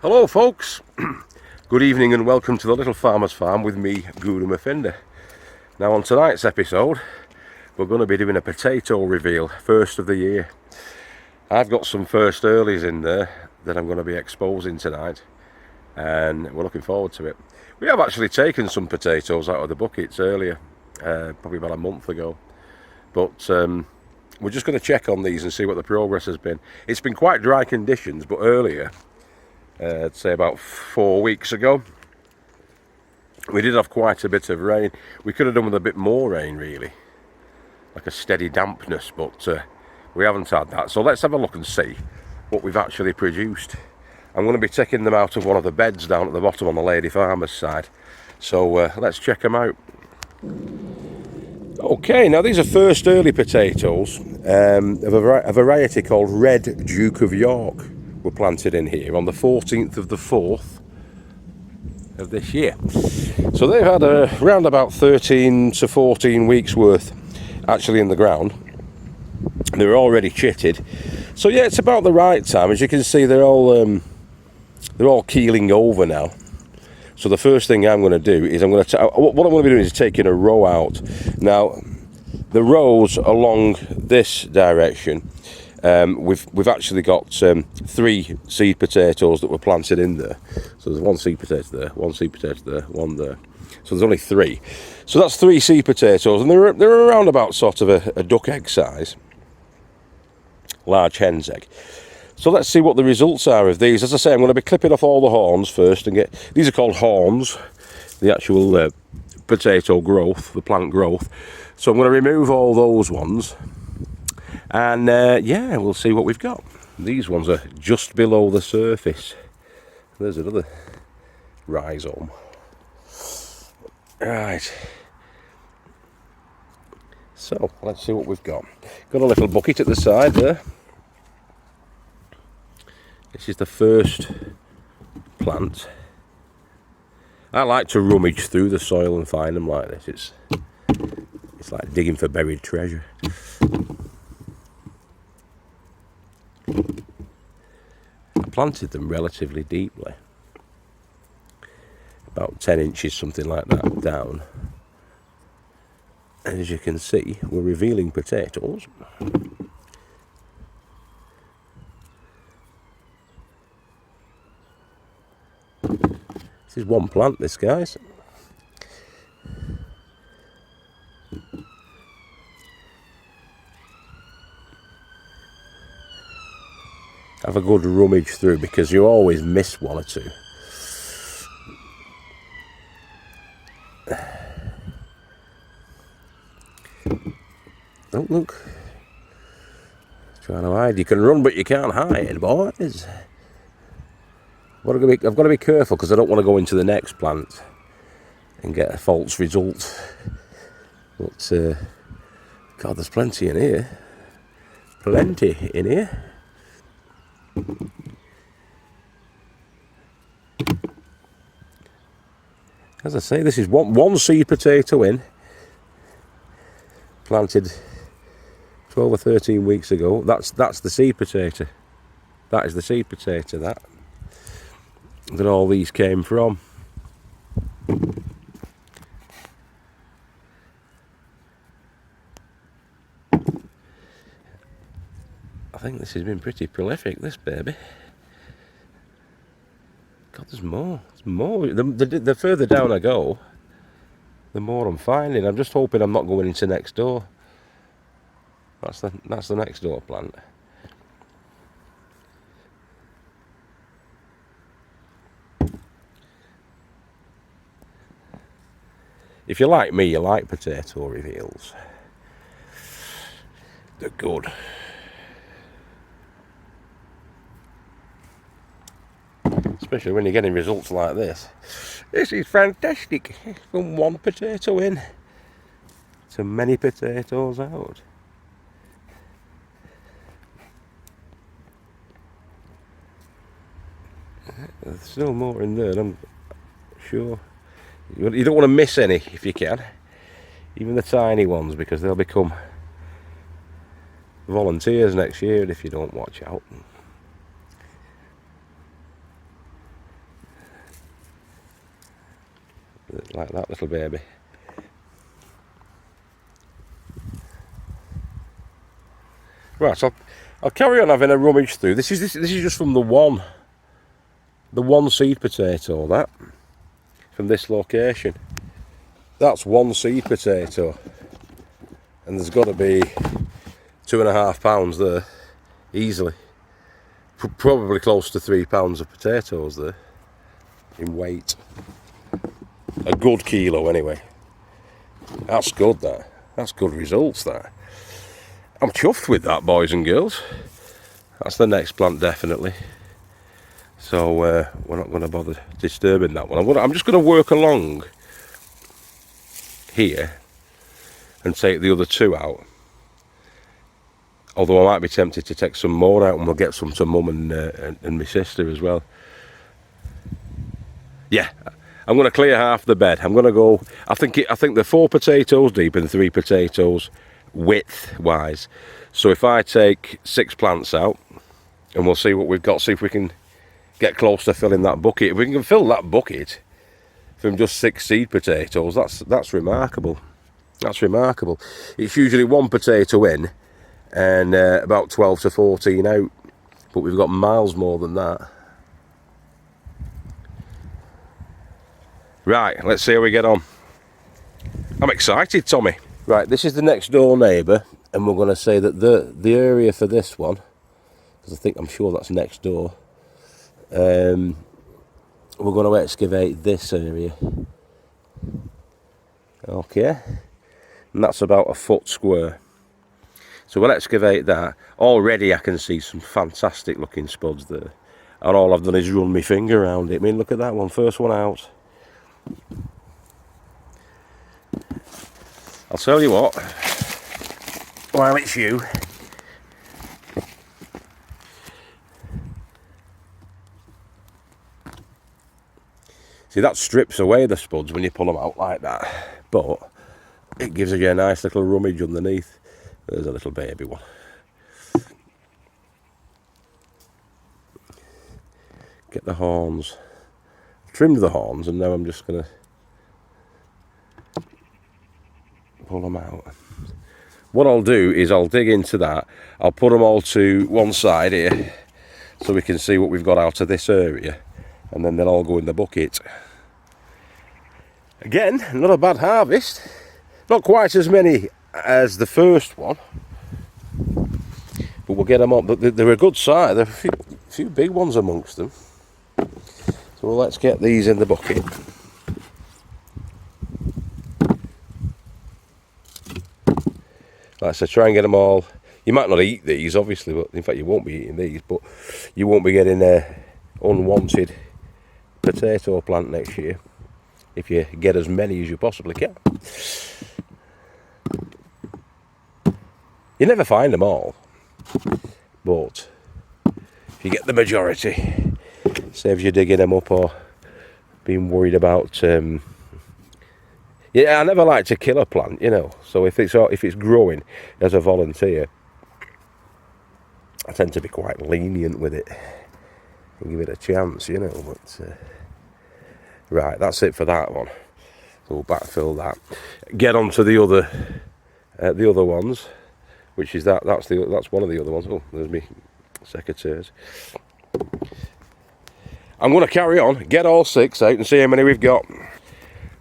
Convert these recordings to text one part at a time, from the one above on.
Hello folks, good evening and welcome to the Little Farmer's Farm with me, Guru Mafinda. Now on tonight's episode we're going to be doing a potato reveal, first of the year. I've got some first earlies in there that I'm going to be exposing tonight and we're looking forward to it. We have actually taken some potatoes out of the buckets earlier, probably about a month ago, but we're just going to check on these and see what the progress has been. It's been quite dry conditions, but earlier, I'd say about 4 weeks ago, we did have quite a bit of rain. We could have done with a bit more rain really, like a steady dampness, but we haven't had that. So let's have a look and see what we've actually produced. I'm going to be taking them out of one of the beds down at the bottom on the lady farmer's side. So let's check them out. Okay, now these are first early potatoes of a variety called Red Duke of York. Were planted in here on the 14th of the 4th of this year. So they've had around about 13 to 14 weeks worth actually in the ground. They're already chitted. So yeah, it's about the right time. As you can see, they're all keeling over now. So the first thing I'm going to do is what I'm going to be doing is taking a row out. Now the rows along this direction, we've actually got 3 seed potatoes that were planted in there. So there's 1 seed potato there, 1 seed potato there, 1 there. So there's only 3. So that's 3 seed potatoes, and they're around about sort of a duck egg size, large hen's egg. So let's see what the results are of these. As I say, I'm going to be clipping off all the horns first and these are called horns, the actual potato growth, the plant growth. So I'm going to remove all those ones. And yeah, we'll see what we've got. These ones are just below the surface. There's another rhizome. Right. So, let's see what we've got. Got a little bucket at the side there. This is the first plant. I like to rummage through the soil and find them like this. It's like digging for buried treasure. I planted them relatively deeply, about 10 inches, something like that, down. And as you can see, we're revealing potatoes. This is one plant, this, guys. Have a good rummage through because you always miss 1 or 2. Oh, look. Trying to hide. You can run, but you can't hide, boys. I've got to be careful because I don't want to go into the next plant and get a false result. But, God, there's plenty in here. Plenty in here. As I say, this is one seed potato in, planted 12 or 13 weeks ago. That's the seed potato. That is the seed potato that all these came from. I think this has been pretty prolific, this baby. God, there's more. There's more. The further down I go, the more I'm finding. I'm just hoping I'm not going into next door. That's the next door plant. If you're like me, you like potato reveals. They're good. Especially when you're getting results like this. This is fantastic. From 1 potato in to many potatoes out. There's still more in there, I'm sure. You don't want to miss any if you can. Even the tiny ones, because they'll become volunteers next year if you don't watch out. like that little baby. Right, so I'll carry on having a rummage through. This is just from the one seed potato, that from this location. That's one seed potato, and there's got to be 2.5 pounds there, easily. Probably close to 3 pounds of potatoes there in weight. A good kilo anyway. That's good, that. That's good results, that. I'm chuffed with that, boys and girls. That's the next plant, definitely. So we're not going to bother disturbing that one. I'm just going to work along here and take the other two out. Although I might be tempted to take some more out, and we'll get some to Mum and my sister as well. Yeah, I'm going to clear half the bed. I'm going to go. I think they're 4 potatoes deep and 3 potatoes width-wise. So if I take 6 plants out, and we'll see what we've got. See if we can get close to filling that bucket. If we can fill that bucket from just 6 seed potatoes, that's remarkable. That's remarkable. It's usually 1 potato in and about 12 to 14 out, but we've got miles more than that. Right, let's see how we get on. I'm excited, Tommy. Right, this is the next door neighbour, and we're going to say that the area for this one, because I'm sure that's next door, we're going to excavate this area. Okay, and that's about a foot square. So we'll excavate that. Already I can see some fantastic looking spuds there, and all I've done is run my finger around it. I mean, look at that one, first one out. I'll tell you what, while it's you, see, that strips away the spuds when you pull them out like that, but it gives you a nice little rummage underneath. There's a little baby one. Get the horns. Trimmed the horns, and now I'm just going to pull them out. What I'll do is I'll dig into that. I'll put them all to one side here so we can see what we've got out of this area, and then they'll all go in the bucket. Again, not a bad harvest. Not quite as many as the first one, but we'll get them up. They're a good size. There are a few big ones amongst them. So let's get these in the bucket. Like I said, try and get them all. You might not eat these, obviously, but in fact you won't be eating these, but you won't be getting an unwanted potato plant next year if you get as many as you possibly can. You never find them all, but if you get the majority, it saves you digging them up or being worried about. Yeah, I never like to kill a plant, you know. So if it's growing as a volunteer, I tend to be quite lenient with it and give it a chance, you know. But right, that's it for that one. So we'll backfill that. Get on to the other ones, which is that's one of the other ones. Oh, there's me secateurs. I'm going to carry on, get all 6 out and see how many we've got.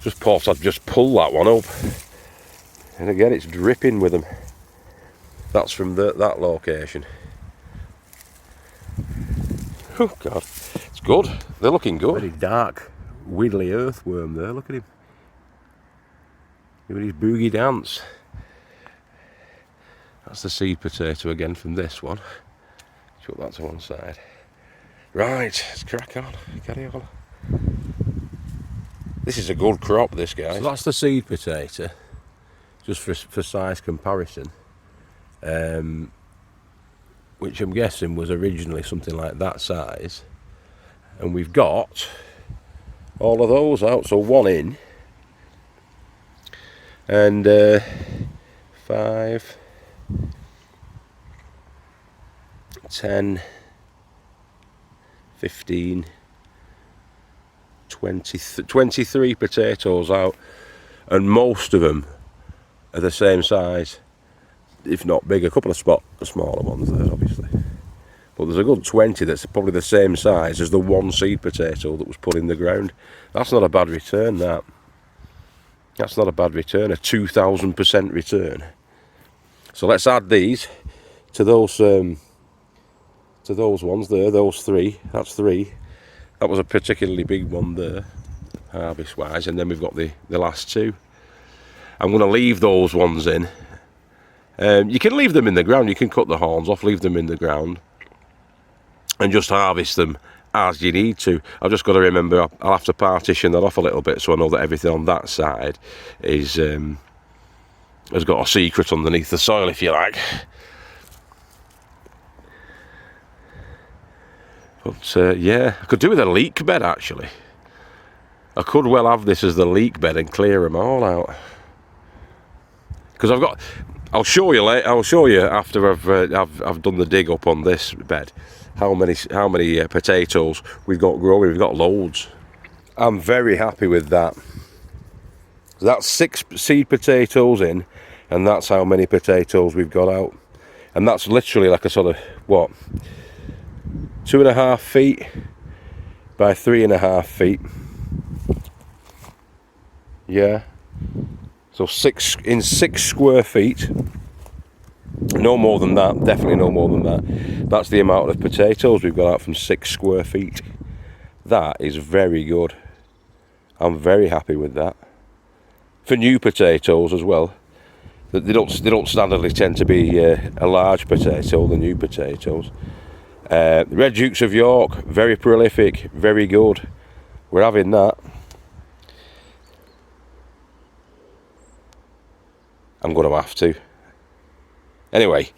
Just thought I'd just pull that one up, and again it's dripping with them. That's from that location. Oh God, it's good. They're looking good. Very dark, wiggly earthworm there. Look at him. Look at his boogie dance. That's the seed potato again from this one. Put that to one side. Right, let's crack on. Carry on. This is a good crop, this guy. So that's the seed potato, just for size comparison, which I'm guessing was originally something like that size. And we've got all of those out, so 1 in, and 5, 10, 15, 23 potatoes out, and most of them are the same size, if not bigger. A couple of smaller ones there, obviously. But there's a good 20 that's probably the same size as the one seed potato that was put in the ground. That's not a bad return, that. That's not a bad return, a 2,000% return. So let's add these to those ones there, those 3. That's 3. That was a particularly big one there, harvest-wise. And then we've got the last 2. I'm going to leave those ones in. You can leave them in the ground. You can cut the horns off, leave them in the ground, and just harvest them as you need to. I've just got to remember I'll have to partition that off a little bit so I know that everything on that side is has got a secret underneath the soil, if you like. But yeah, I could do with a leek bed actually. I could well have this as the leek bed and clear them all out. Because I'll show you later. I'll show you after I've done the dig up on this bed how many potatoes we've got growing. We've got loads. I'm very happy with that. That's 6 seed potatoes in, and that's how many potatoes we've got out. And that's literally like a sort of, what, 2.5 feet by 3.5 feet. Yeah. So 6 square feet. No more than that, definitely no more than that. That's the amount of potatoes we've got out from 6 square feet. That is very good. I'm very happy with that. For new potatoes as well. They don't standardly tend to be a large potato, the new potatoes. Red Dukes of York, very prolific, very good. We're having that. I'm going to have to. Anyway,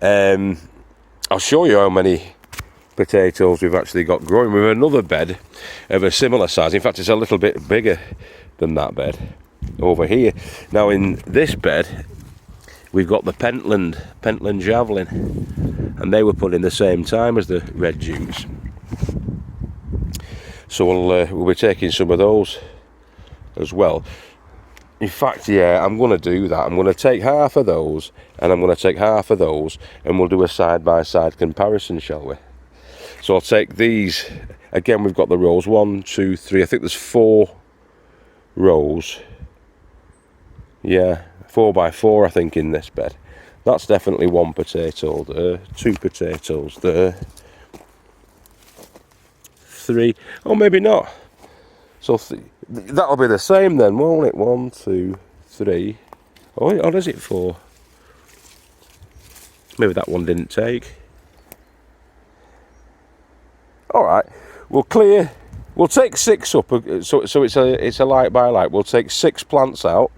I'll show you how many potatoes we've actually got growing. We have another bed of a similar size. In fact, it's a little bit bigger than that bed over here. Now in this bed, we've got the Pentland Javelin, and they were put in the same time as the Red Dukes. So we'll be taking some of those as well. In fact, yeah, I'm going to do that. I'm going to take half of those, and I'm going to take half of those, and we'll do a side-by-side comparison, shall we? So I'll take these. Again, we've got the rows. 1, 2, 3. I think there's 4 rows. Yeah, 4 by 4, I think, in this bed. That's definitely 1 potato there. 2 potatoes there. 3. Oh, maybe not. So that'll be the same then, won't it? 1, 2, 3. Oh, or is it 4? Maybe that one didn't take. All right, we'll take 6 up. So it's a light by light. We'll take 6 plants out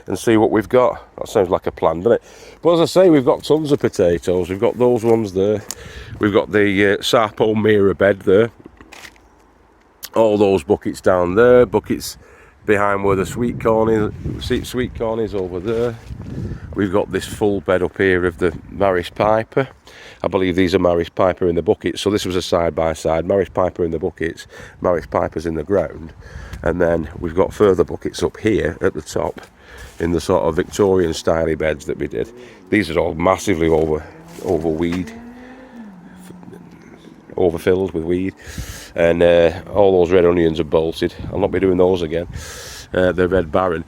and see what we've got. That sounds like a plan, doesn't it? But as I say, we've got tons of potatoes. We've got those ones there. We've got the Sarpo Mira bed there. All those buckets down there, buckets behind where the sweet corn is over there. We've got this full bed up here of the Maris Piper. I believe these are Maris Piper in the buckets. So this was a side by side, Maris Piper in the buckets, Maris Pipers in the ground. And then we've got further buckets up here at the top in the sort of Victorian style beds that we did. These are all massively overfilled with weed, and all those red onions are bolted. I'll not be doing those again. The Red Baron.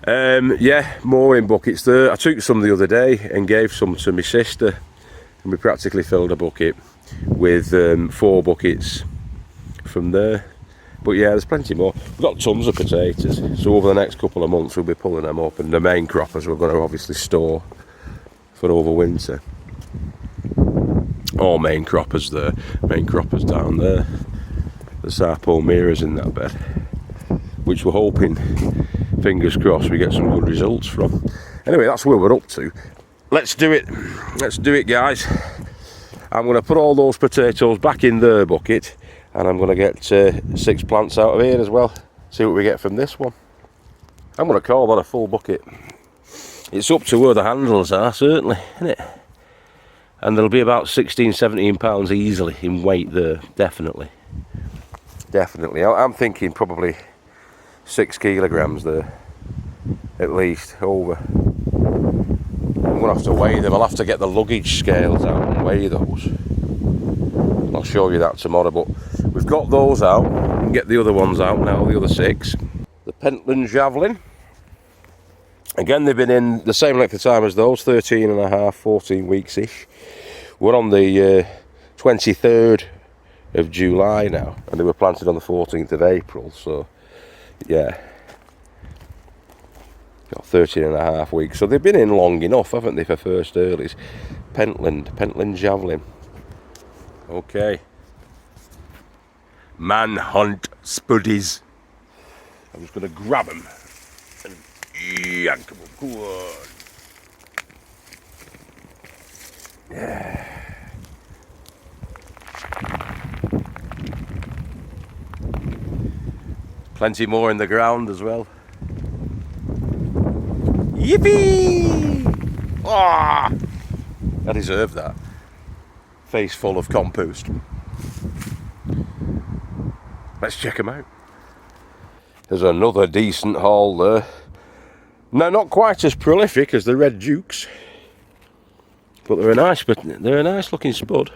Yeah, more in buckets there. I took some the other day and gave some to my sister, and we practically filled a bucket with 4 buckets from there. But yeah, there's plenty more. We've got tons of potatoes, so over the next couple of months we'll be pulling them up, and the main croppers we're going to obviously store for over winter. All main croppers there, main croppers down there. The Sarpo Miras in that bed, which we're hoping, fingers crossed, we get some good results from. Anyway, that's where we're up to. Let's do it. Let's do it, guys. I'm going to put all those potatoes back in their bucket, and I'm going to get 6 plants out of here as well. See what we get from this one. I'm going to call that a full bucket. It's up to where the handles are, certainly, isn't it? And there'll be about 16-17 pounds easily in weight there, definitely. Definitely. I'm thinking probably 6 kilograms there, at least, over. I'm going to have to weigh them. I'll have to get the luggage scales out and weigh those. I'll show you that tomorrow, but we've got those out. We can get the other ones out now, the other 6. The Pentland Javelin. Again, they've been in the same length of time as those, 13 and a half, 14 weeks-ish. We're on the 23rd of July now, and they were planted on the 14th of April, so yeah. Got 13 and a half weeks. So they've been in long enough, haven't they, for first earlies. Pentland Javelin. Okay. Manhunt Spuddies. I'm just going to grab them and yank them up. Go on. Yeah. Plenty more in the ground as well. Yippee! Ah! I deserve that. Face full of compost. Let's check them out. There's another decent haul there. Now, not quite as prolific as the Red Dukes, but they're a nice looking spud.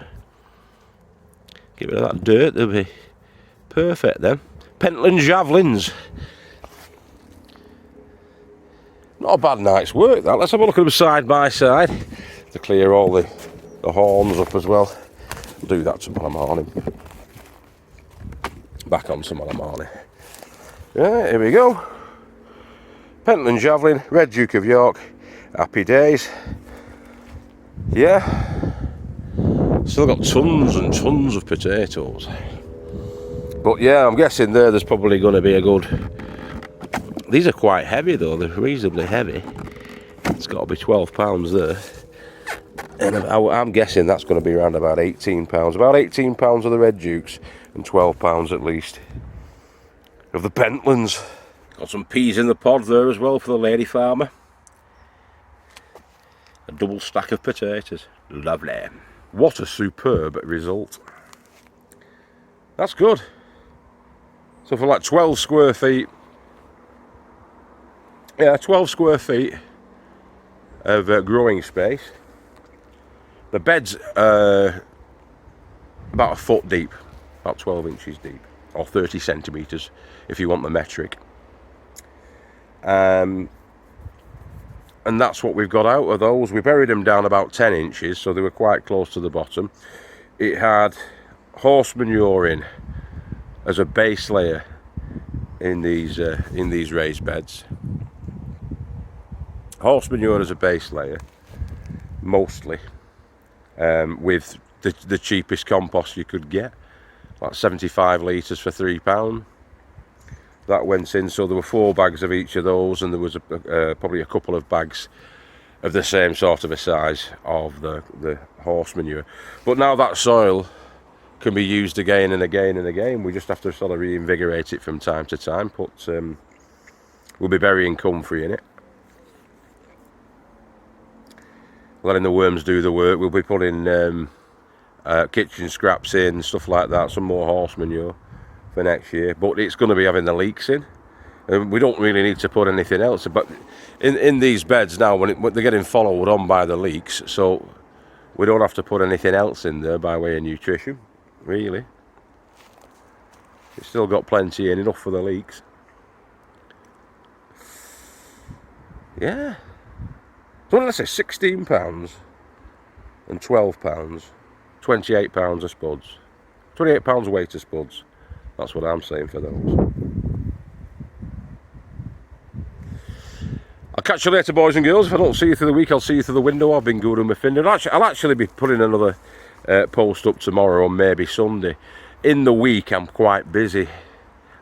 Get rid of that dirt, they'll be perfect then. Pentland Javelins. Not a bad night's work that. Let's have a look at them side by side to clear all the horns up as well. I'll do that tomorrow morning. Back on tomorrow morning. Yeah, here we go. Pentland Javelin, Red Duke of York. Happy days. Yeah. Still got tons and tons of potatoes. But yeah, I'm guessing there's probably going to be a good... These are quite heavy though, they're reasonably heavy. It's got to be 12 pounds there. And I'm guessing that's going to be around about 18 pounds. About 18 pounds of the Red Dukes and 12 pounds at least of the Pentlands. Got some peas in the pod there as well for the lady farmer. A double stack of potatoes. Lovely. What a superb result. That's good. So for like 12 square feet, yeah, 12 square feet of growing space. The bed's about a foot deep, about 12 inches deep, or 30 centimetres if you want the metric. And that's what we've got out of those. We buried them down about 10 inches, so they were quite close to the bottom. It had horse manure in as a base layer in these raised beds. Horse manure as a base layer, mostly, with the cheapest compost you could get, like 75 litres for £3. That went in, so there were 4 bags of each of those, and there was probably a couple of bags of the same sort of a size of the horse manure. But now that soil can be used again and again and again. We just have to sort of reinvigorate it from time to time. But we'll be burying comfrey in it, letting the worms do the work. We'll be putting kitchen scraps in, stuff like that, some more horse manure for next year. But it's going to be having the leeks in, and we don't really need to put anything else. But in these beds now, when they're getting followed on by the leeks, so we don't have to put anything else in there by way of nutrition, really. It's still got plenty in, enough for the leeks. Yeah. So what did I say? £16 and £12, £28 of spuds. £28 weight of spuds. That's what I'm saying for those. I'll catch you later, boys and girls. If I don't see you through the week, I'll see you through the window. I've been good on my finger. I'll actually be putting another post up tomorrow or maybe Sunday. In the week, I'm quite busy.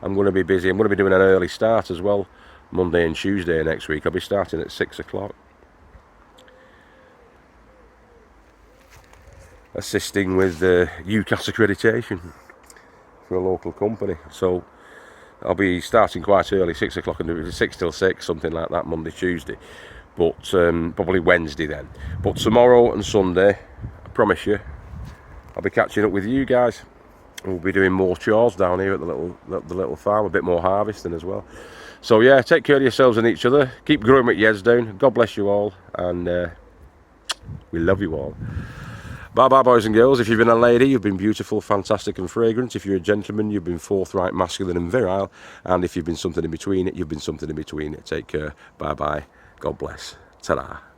I'm going to be busy. I'm going to be doing an early start as well. Monday and Tuesday next week. I'll be starting at 6 o'clock. Assisting with UCAS accreditation for a local company. So I'll be starting quite early, 6 o'clock, and do 6 till 6, something like that, Monday, Tuesday. But probably Wednesday then. But tomorrow and Sunday, I promise you, I'll be catching up with you guys. we'll be doing more chores down here at the little farm, a bit more harvesting as well. So yeah, take care of yourselves and each other. Keep growing with your heads down. God bless you all, and we love you all. Bye bye, boys and girls. If you've been a lady, you've been beautiful, fantastic and fragrant. If you're a gentleman, you've been forthright, masculine and virile. And if you've been something in between it, you've been something in between it. Take care. Bye bye. God bless. Ta-da.